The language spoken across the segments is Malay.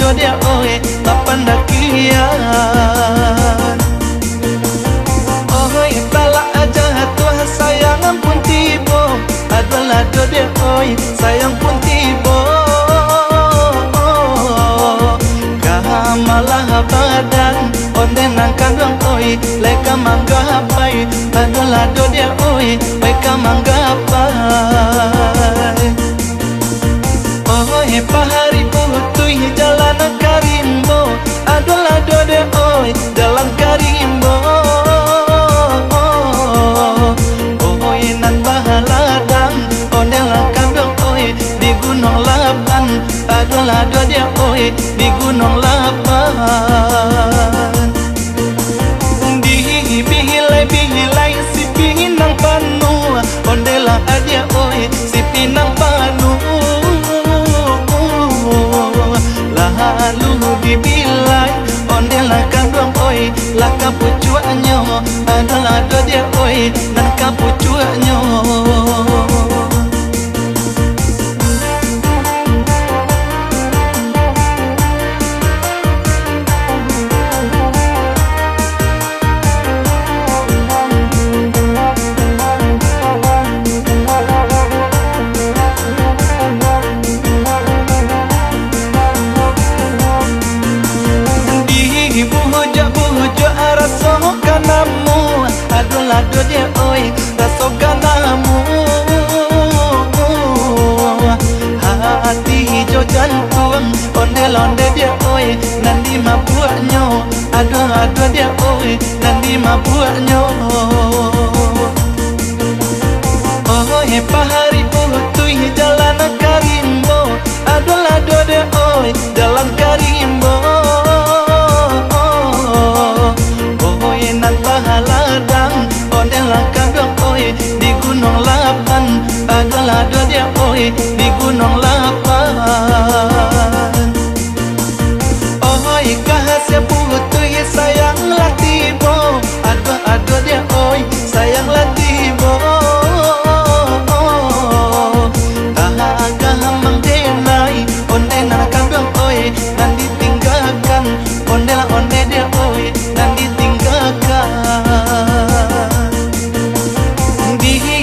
do dia oi papandakian. Oi tala aja tua sayang pun tibo, adalah do dia oi sayang pun tibo. Malah badan onde nang kandang oi leka manggapai, adalah do dia oi leka manggapai. Oi pahari putui jalan karimbo, adalah do dia oi jalan karimbo. Oi nan bahaladang onde nang kandang oi di gunung lapan, adalah do dia oi di gunung lapan. Di bihilai si pinang panu, ondela adia oi si pinang panu. Lalu dibilai ondela kandang oi lah kapucuanyo, adalah do dia oi nan kapucuanyo. Adalah do dia oi raso kanamu. Hati hijau jantung onde-onde dia oi nandi mabuaknyo, adalah do dia oi nandi mabuaknyo. Oi pahari putui jalan karimbo, adalah do dia oi jalan karimbo. Oi nan bahaladang ondela kandang oi di gunung lapan, adalah do dia oi di gunung lapan. Oi kahasia putui sayang latibo, ado dia oi sayang latibo. Agak mengdenai ondela kandang oi nan ditinggalkan, ondela onde dia oi nan ditinggalkan.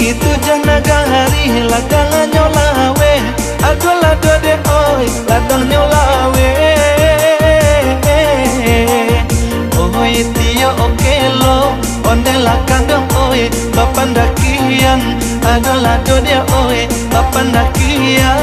Itu janaga hari ladang nyolawe, adalah do dia oi ladang nyolawe. Oi tio okelo ondela kandang oi papandakian, adalah do dia oi papandakian.